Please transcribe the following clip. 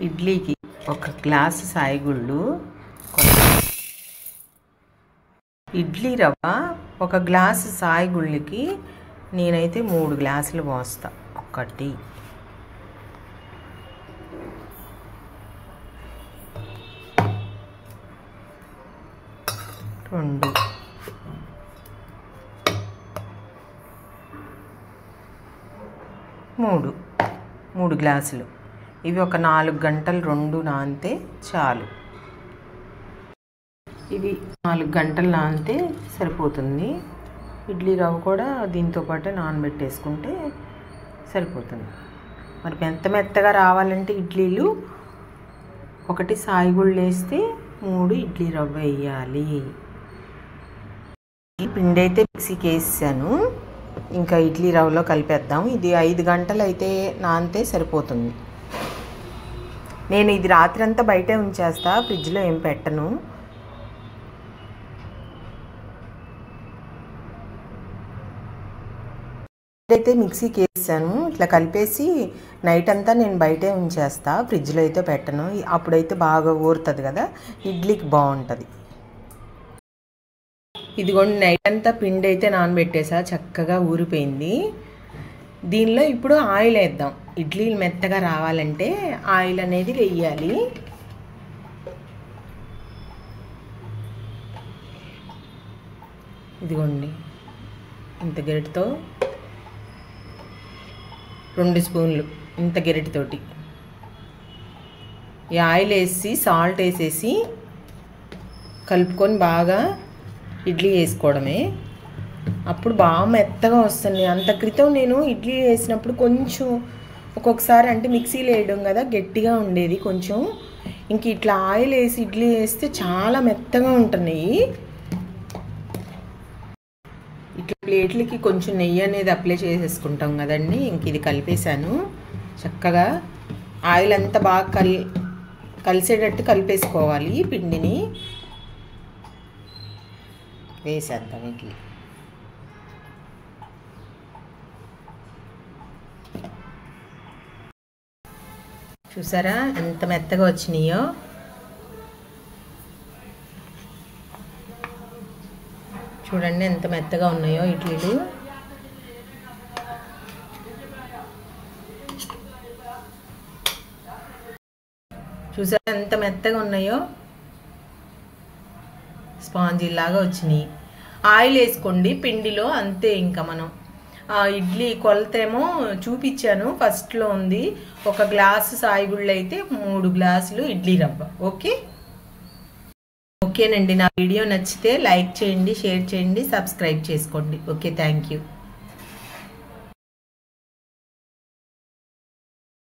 ఇడ్లీకి ఒక గ్లాసు సాయిగుళ్ళు, ఇడ్లీ రవ్వ ఒక గ్లాసు సాయిగుళ్ళకి నేనైతే 3 గ్లాసులు పోస్తా. 1 2 3 గ్లాసులు. ఇవి ఒక 4 గంటలు 2 నానితే చాలు. ఇవి 4 గంటలు నానితే సరిపోతుంది. ఇడ్లీ రవ్వ కూడా దీంతో పాటు నానబెట్టేసుకుంటే సరిపోతుంది. మరి మెత్తగా రావాలంటే ఇడ్లీలు 1 సాయిగుళ్ళు వేస్తే 3 ఇడ్లీ రవ్వ వేయాలి. ఈ పిండి అయితే మిక్సీకి వేసాను. ఇంకా ఇడ్లీ రవ్వలో కలిపేద్దాం. ఇది 5 గంటలు అయితే నానితే సరిపోతుంది. నేను ఇది రాత్రి అంతా బయటే ఉంచేస్తా, ఫ్రిడ్జ్లో ఏం పెట్టను. ఇదైతే మిక్సీకి వేసాను. ఇట్లా కలిపేసి నైట్ అంతా నేను బయటే ఉంచేస్తా, ఫ్రిడ్జ్లో అయితే పెట్టను. అప్పుడైతే బాగా ఊరుతుంది కదా, ఇడ్లీకి బాగుంటుంది. ఇదిగోండి, నైట్ అంతా పిండి అయితే నానబెట్టేసా, చక్కగా ఊరిపోయింది. దీనిలో ఇప్పుడు ఆయిల్ వేద్దాం. ఇడ్లీలు మెత్తగా రావాలంటే ఆయిల్ అనేది వేయాలి. ఇదిగోండి, ఇంత గరిటతో 2 స్పూన్లు ఇంత గరిటతోటి ఈ ఆయిల్ వేసి సాల్ట్ వేసేసి కలుపుకొని బాగా ఇడ్లీ వేసుకోవడమే. అప్పుడు బాగా మెత్తగా వస్తుంది. అంత క్రితం నేను ఇడ్లీ వేసినప్పుడు కొంచెం ఒక్కొక్కసారి అంటే మిక్సీలో వేయడం కదా గట్టిగా ఉండేది కొంచెం. ఇంక ఇట్లా ఆయిల్ వేసి ఇడ్లీ వేస్తే చాలా మెత్తగా ఉంటున్నాయి. ఇట్లా ప్లేట్లకి కొంచెం నెయ్యి అనేది అప్లై చేసేసుకుంటాం కదండి. ఇంక ఇది కలిపేశాను. చక్కగా ఆయిల్ అంతా బాగా కలిసేటట్టు కలిపేసుకోవాలి. పిండిని వేసేద్దాం ఇడ్లీ. చూసారా ఎంత మెత్తగా వచ్చినాయో. చూడండి ఎంత మెత్తగా ఉన్నాయో ఇడ్లీలు. చూసారా ఎంత మెత్తగా ఉన్నాయో, స్పాంజీ లాగా వచ్చినాయి. ఆయిల్ వేసుకోండి పిండిలో, అంతే. ఇంకా మనం ఇడ్లీ కొలతేమో చూపించాను, ఫస్ట్లో ఉంది. 1 గ్లాసు సాయిగుళ్ళు అయితే 3 గ్లాసులు ఇడ్లీ రవ్వ. ఓకేనండి. నా వీడియో నచ్చితే లైక్ చేయండి, షేర్ చేయండి, సబ్స్క్రైబ్ చేసుకోండి. Okay, thank you.